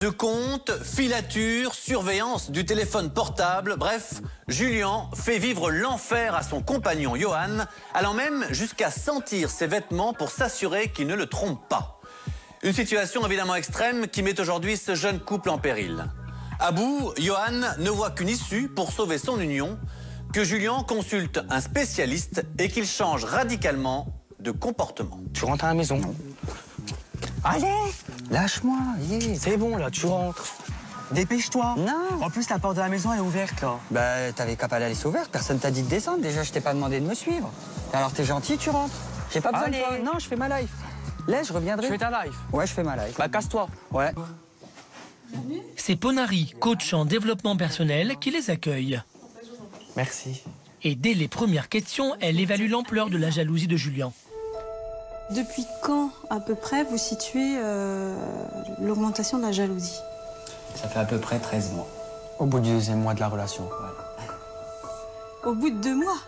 De compte, filature, surveillance du téléphone portable, bref, Julien fait vivre l'enfer à son compagnon Johan, allant même jusqu'à sentir ses vêtements pour s'assurer qu'il ne le trompe pas. Une situation évidemment extrême qui met aujourd'hui ce jeune couple en péril. À bout, Johan ne voit qu'une issue pour sauver son union, que Julien consulte un spécialiste et qu'il change radicalement de comportement. Tu rentres à la maison. Allez, lâche-moi, c'est bon là, tu rentres. Dépêche-toi. Non. En plus, la porte de la maison elle est ouverte là. Bah, t'avais qu'à pas la laisser ouverte, personne t'a dit de descendre. Déjà, je t'ai pas demandé de me suivre. Alors, t'es gentil, tu rentres. J'ai pas besoin de toi. Non, je fais ma life. Laisse, je reviendrai. Tu fais ta life. Ouais, je fais ma life. Bah, casse-toi. Ouais. C'est Ponari, coach en développement personnel, qui les accueille. Merci. Et dès les premières questions, elle évalue l'ampleur de la jalousie de Julien. Depuis quand, à peu près, vous situez l'augmentation de la jalousie? Ça fait à peu près 13 mois. Au bout du deuxième mois de la relation. Ouais. Au bout de 2 mois?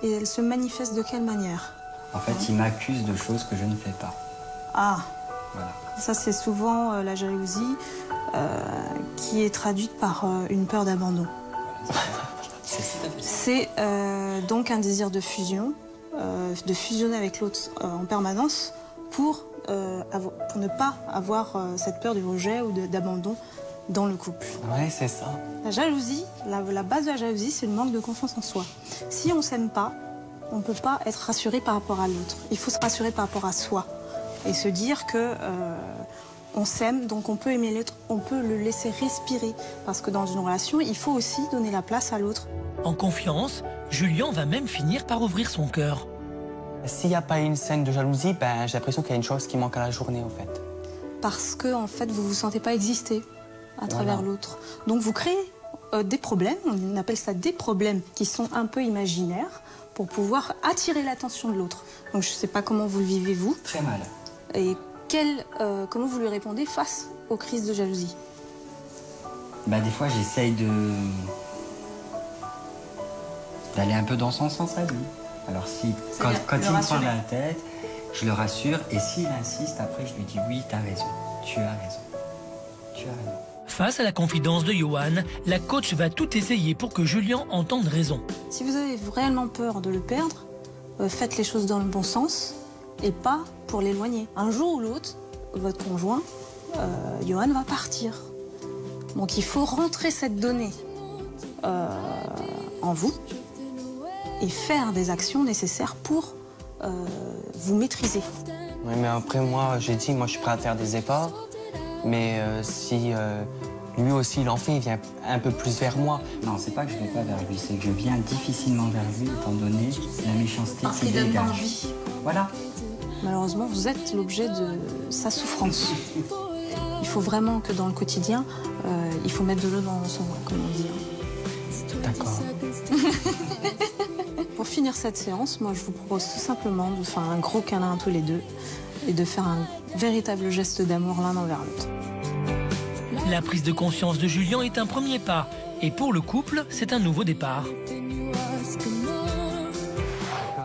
Et elle se manifeste de quelle manière? En fait, il m'accuse de choses que je ne fais pas. Ah, Voilà. ça c'est souvent la jalousie qui est traduite par une peur d'abandon. C'est donc un désir de fusion, de fusionner avec l'autre en permanence pour ne pas avoir cette peur du rejet ou d'abandon dans le couple. Ouais, c'est ça. La jalousie, la base de la jalousie, c'est le manque de confiance en soi. Si on ne s'aime pas, on ne peut pas être rassuré par rapport à l'autre. Il faut se rassurer par rapport à soi et se dire que on s'aime, donc on peut aimer l'autre, on peut le laisser respirer. Parce que dans une relation, il faut aussi donner la place à l'autre. En confiance, Julien va même finir par ouvrir son cœur. S'il n'y a pas une scène de jalousie, ben, j'ai l'impression qu'il y a une chose qui manque à la journée, en fait. Parce que, en fait, vous ne vous sentez pas exister à travers l'autre. Donc vous créez des problèmes, on appelle ça des problèmes qui sont un peu imaginaires pour pouvoir attirer l'attention de l'autre. Donc je ne sais pas comment vous le vivez, vous. Très mal. Et comment vous lui répondez face aux crises de jalousie? Bah, des fois, j'essaye d'aller un peu dans son sens à lui. Alors, quand il me prend la tête, je le rassure. Et s'il insiste, après, je lui dis oui, t'as raison. Tu as raison. Tu as raison. Face à la confidence de Johan, la coach va tout essayer pour que Julien entende raison. Si vous avez réellement peur de le perdre, faites les choses dans le bon sens et pas pour l'éloigner. Un jour ou l'autre, votre conjoint, Johan, va partir. Donc il faut rentrer cette donnée en vous et faire des actions nécessaires pour vous maîtriser. Oui, mais après, moi, j'ai dit, moi, je suis prêt à faire des efforts. Mais si lui aussi, il en fait, il vient un peu plus vers moi. Non, c'est pas que je ne vais pas vers lui, c'est que je viens difficilement vers lui, étant donné la méchanceté qu'il dégage. donne envie. Voilà. Malheureusement, vous êtes l'objet de sa souffrance. Il faut vraiment que dans le quotidien, il faut mettre de l'eau dans son vin, comme on dit. D'accord. Pour finir cette séance, moi, je vous propose tout simplement de faire un gros câlin tous les deux et de faire un véritable geste d'amour l'un envers l'autre. La prise de conscience de Julien est un premier pas. Et pour le couple, c'est un nouveau départ.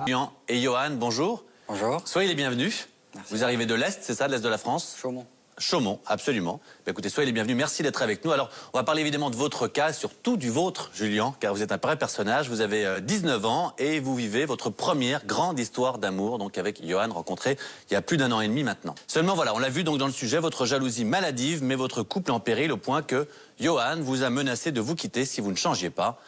Julien et Johan, bonjour. Bonjour. Soyez les bienvenus. Merci. Vous arrivez de l'Est, c'est ça, de l'Est de la France? Chaumont. Chaumont, absolument. Bah, écoutez, soyez les bienvenus. Merci d'être avec nous. Alors, on va parler évidemment de votre cas, surtout du vôtre, Julien, car vous êtes un vrai personnage. Vous avez 19 ans et vous vivez votre première grande histoire d'amour, donc avec Johan, rencontré il y a plus d'1 an et demi maintenant. Seulement, voilà, on l'a vu donc dans le sujet, votre jalousie maladive met votre couple en péril au point que Johan vous a menacé de vous quitter si vous ne changiez pas.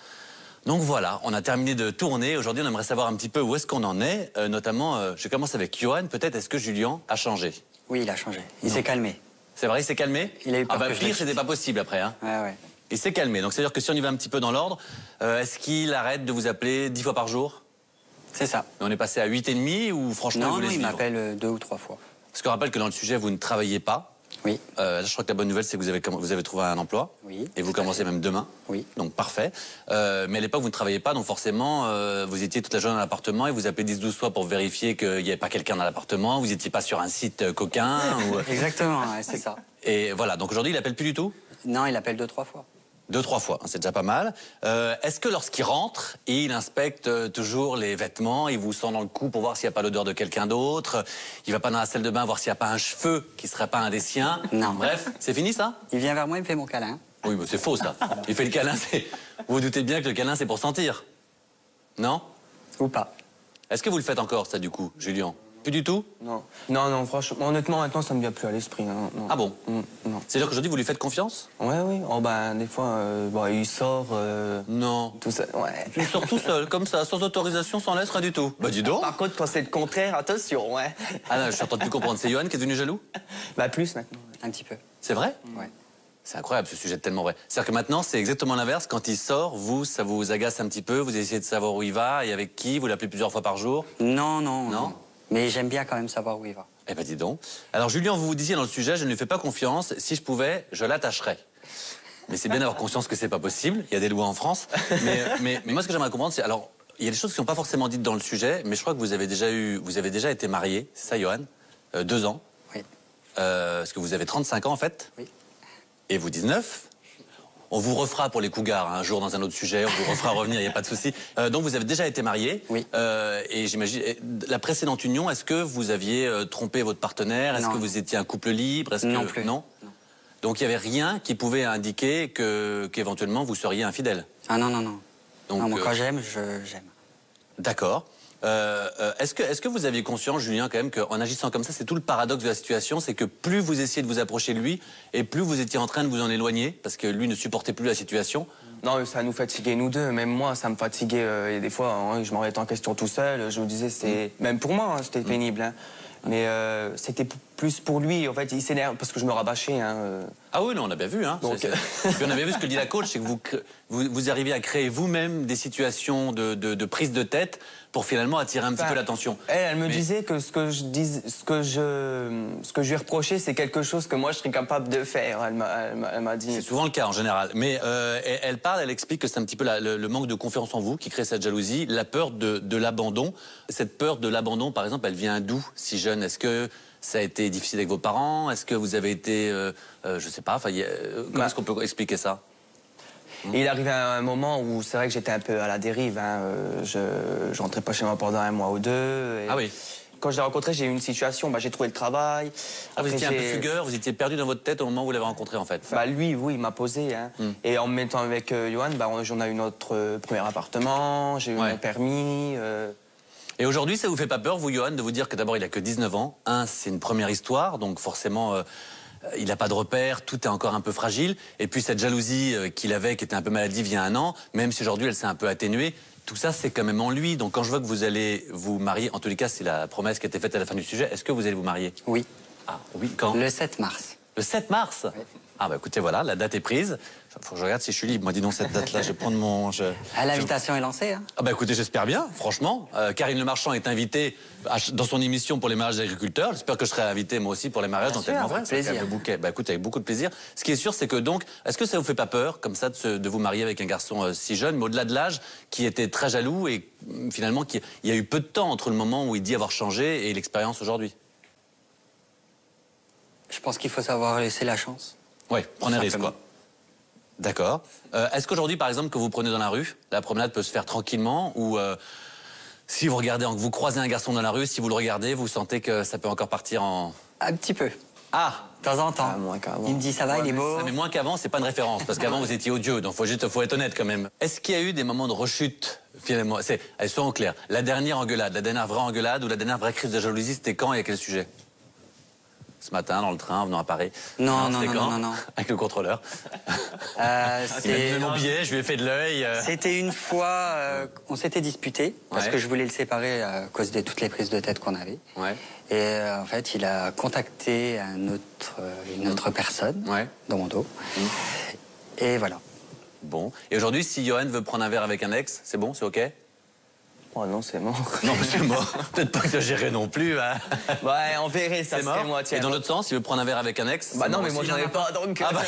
Donc voilà, on a terminé de tourner. Aujourd'hui, on aimerait savoir un petit peu où est-ce qu'on en est. Notamment, je commence avec Johan. Peut-être, est-ce que Julien a changé? Oui, il a changé. Il s'est calmé. C'est vrai, il s'est calmé? Il a eu peur que je pire, le c'était quitte. pas possible après. Hein. Ouais. Il s'est calmé. Donc, c'est-à-dire que si on y va un petit peu dans l'ordre, est-ce qu'il arrête de vous appeler 10 fois par jour? C'est ça. Et on est passé à 8,5 ou franchement, Non, vous laisse il vivre? m'appelle 2 ou 3 fois. Parce qu'on rappelle que dans le sujet, vous ne travaillez pas. Oui. Là, je crois que la bonne nouvelle, c'est que vous avez trouvé un emploi. Oui. Et vous commencez même demain. Oui. Donc, parfait. Mais à l'époque, vous ne travaillez pas, donc forcément, vous étiez toute la journée dans l'appartement et vous appelez 10-12 fois pour vérifier qu'il n'y avait pas quelqu'un dans l'appartement. Vous n'étiez pas sur un site coquin. Exactement, ouais, c'est ça. Et voilà, donc aujourd'hui, il appelle plus du tout? Non, il appelle 2 ou 3 fois. 2-3 fois, hein, c'est déjà pas mal. Est-ce que lorsqu'il rentre, il inspecte toujours les vêtements, il vous sent dans le cou pour voir s'il n'y a pas l'odeur de quelqu'un d'autre, il va pas dans la salle de bain voir s'il n'y a pas un cheveu qui serait pas un des siens? Non. Bref, c'est fini ça? Il vient vers moi, il me fait mon câlin. Oui, mais c'est faux ça. Il fait le câlin, vous vous doutez bien que le câlin c'est pour sentir? Non? Ou pas. Est-ce que vous le faites encore ça du coup, Julien? Plus du tout? Non. Non, franchement, honnêtement, maintenant, ça me vient plus à l'esprit. Hein, non. Ah bon? Non. C'est-à-dire qu'aujourd'hui vous lui faites confiance? Ouais, oui. Oh, ben, des fois, il sort. Non. Tout ça, ouais. Tu sors tout seul, comme ça, sans autorisation, sans laisse, rien du tout. Bah dis donc. Par contre, quand c'est le contraire, attention, ouais. Ah non, je suis en train de plus comprendre. C'est Johan qui est devenu jaloux? Bah, plus maintenant. Un petit peu. C'est vrai? Ouais. C'est incroyable, ce sujet est tellement vrai. C'est-à-dire que maintenant, c'est exactement l'inverse. Quand il sort, vous, ça vous agace un petit peu, vous essayez de savoir où il va et avec qui, vous l'appelez plusieurs fois par jour? Non. Non. Mais j'aime bien quand même savoir où il va. Eh ben dis donc. Alors Julien, vous vous disiez dans le sujet, je ne lui fais pas confiance. Si je pouvais, je l'attacherais. Mais c'est bien d'avoir conscience que c'est pas possible. Il y a des lois en France. Mais moi, ce que j'aimerais comprendre, c'est... Alors, il y a des choses qui ne sont pas forcément dites dans le sujet, mais je crois que vous avez déjà été marié, c'est ça, Johan? 2 ans. Oui. Parce que vous avez 35 ans, en fait. Oui. Et vous 19. On vous refera pour les cougars, hein, un jour dans un autre sujet, on vous refera revenir, il n'y a pas de souci. Donc vous avez déjà été marié. Oui. Et j'imagine, la précédente union, est-ce que vous aviez trompé votre partenaire? Est-ce que vous étiez un couple libre? Non plus. Non. Donc il n'y avait rien qui pouvait indiquer qu'éventuellement vous seriez infidèle? Ah non. Donc, Non, moi, quand j'aime, j'aime. D'accord. Est-ce que vous aviez conscience, Julien, quand même, qu'en agissant comme ça, c'est tout le paradoxe de la situation, c'est que plus vous essayez de vous approcher de lui, et plus vous étiez en train de vous en éloigner, parce que lui ne supportait plus la situation? Non, ça nous fatiguait, nous deux. Même moi, ça me fatiguait. Et des fois, hein, je m'en remettais en question tout seul. Je me disais, c'est... Même pour moi, hein, c'était pénible. Hein. Mais c'était plus pour lui. En fait, il s'énerve parce que je me rabâchais. Hein. Ah oui, non, on a bien vu. Hein. Donc... Puis on a bien vu ce que dit la coach, c'est que vous arrivez à créer vous-même des situations de prise de tête pour finalement attirer un petit peu l'attention. Elle me disait que ce que je lui reprochais, c'est quelque chose que moi je serais capable de faire. Elle m'a dit. C'est souvent le cas en général. Mais elle explique que c'est un petit peu le manque de confiance en vous qui crée cette jalousie, la peur de l'abandon. Cette peur de l'abandon, par exemple, elle vient d'où, si jeune? Est-ce que ça a été difficile avec vos parents? Est-ce que vous avez été, je sais pas, comment est-ce qu'on peut expliquer ça? Et il arrivait à un moment où c'est vrai que j'étais un peu à la dérive. Hein. Je rentrais pas chez moi pendant 1 mois ou 2. Et Ah oui. Quand je l'ai rencontré, j'ai eu une situation. J'ai trouvé le travail. Ah, vous étiez un peu fugueur, vous étiez perdu dans votre tête au moment où vous l'avez rencontré, en fait. Lui, oui, il m'a posé. Hein. Et en me mettant avec Johan, j'en ai eu notre premier appartement, j'ai eu mon permis. Et aujourd'hui, ça vous fait pas peur, vous, Johan, de vous dire que d'abord, il a que 19 ans. C'est une première histoire, donc forcément, il n'a pas de repères, tout est encore un peu fragile. Et puis cette jalousie qu'il avait, qui était un peu maladive il y a 1 an, même si aujourd'hui, elle s'est un peu atténuée, tout ça, c'est quand même en lui. Donc quand je vois que vous allez vous marier, en tous les cas, c'est la promesse qui a été faite à la fin du sujet, est-ce que vous allez vous marier? Oui. Ah oui, quand? Le 7 mars. Le 7 mars? Oui. Ah bah écoutez, voilà, la date est prise. Faut que je regarde si je suis libre. Moi, dis donc, cette date-là, je vais prendre mon... L'invitation est lancée. Hein. Ah bah écoutez, j'espère bien, franchement. Karine Le Marchand est invitée dans son émission pour les mariages d'agriculteurs. J'espère que je serai invité, moi aussi, pour les mariages dans Tellement Vrai. Plaisir. Le bouquet. Bah écoutez, avec beaucoup de plaisir. Ce qui est sûr, c'est que donc, est-ce que ça vous fait pas peur, comme ça, de vous marier avec un garçon si jeune, mais au-delà de l'âge, qui était très jaloux et finalement, il y a eu peu de temps entre le moment où il dit avoir changé et l'expérience aujourd'hui? Je pense qu'il faut savoir laisser la chance. Oui, prenez un risque, quoi. D'accord. Est-ce qu'aujourd'hui, par exemple, que vous prenez dans la rue, la promenade peut se faire tranquillement ou si vous regardez, vous croisez un garçon dans la rue, si vous le regardez, vous sentez que ça peut encore partir en... Un petit peu. Ah, de temps en temps. Moins qu'avant. Il me dit ça va, il est beau. Mais moins qu'avant, c'est pas une référence, parce qu'avant vous étiez odieux, donc faut être honnête quand même. Est-ce qu'il y a eu des moments de rechute, finalement? Allez, soyons clairs. La dernière engueulade, la dernière vraie engueulade ou la dernière vraie crise de jalousie, c'était quand et à quel sujet? Ce matin, dans le train, en venant à Paris. Non. Avec le contrôleur. Il m'a donné mon billet, je lui ai fait de l'œil. C'était une fois, on s'était disputé, parce que je voulais le séparer à cause de toutes les prises de tête qu'on avait. Ouais. Et en fait, il a contacté une autre personne dans mon dos. Et voilà. Bon. Et aujourd'hui, si Johan veut prendre un verre avec un ex, c'est bon, c'est OK? Oh non, c'est mort. Non, mais c'est mort. Peut-être pas exagérer non plus. Hein. Ouais, on verrait, ça serait moi, tiens. Et dans l'autre sens, il veut prendre un verre avec un ex? Bah non, mais moi j'en ai pas, donc... Ah bah...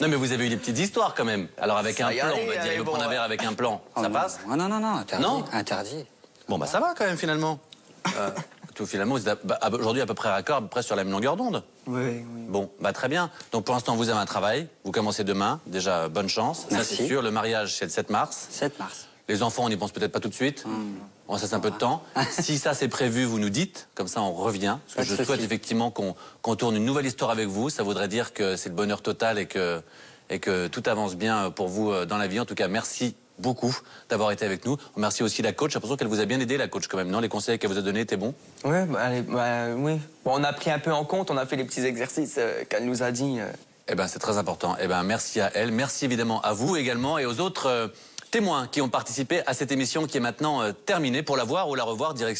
Non, mais vous avez eu des petites histoires quand même. Alors avec un plan, on va dire, il veut prendre un verre avec un plan. Ça passe? Non, interdit. Non. Interdit. Bon, bah ça va quand même finalement. finalement, vous êtes aujourd'hui à peu près raccord, à peu près sur la même longueur d'onde. Oui. Bon, bah très bien. Donc pour l'instant, vous avez un travail. Vous commencez demain. Déjà, bonne chance. Merci. Ça, c'est sûr. Le mariage, c'est le 7 mars. 7 mars. Les enfants, on n'y pense peut-être pas tout de suite. On laisse un peu de temps. Si ça, c'est prévu, vous nous dites. Comme ça, on revient. Parce que je souhaite effectivement qu'on tourne une nouvelle histoire avec vous. Ça voudrait dire que c'est le bonheur total et que tout avance bien pour vous dans la vie. En tout cas, merci beaucoup d'avoir été avec nous. On remercie aussi la coach. J'ai l'impression qu'elle vous a bien aidé, la coach, quand même, non? Les conseils qu'elle vous a donnés étaient bons? Oui. Bon, on a pris un peu en compte, on a fait les petits exercices qu'elle nous a dit. Eh ben, c'est très important. Eh ben, merci à elle. Merci évidemment à vous également et aux autres témoins qui ont participé à cette émission qui est maintenant terminée. Pour la voir ou la revoir, direction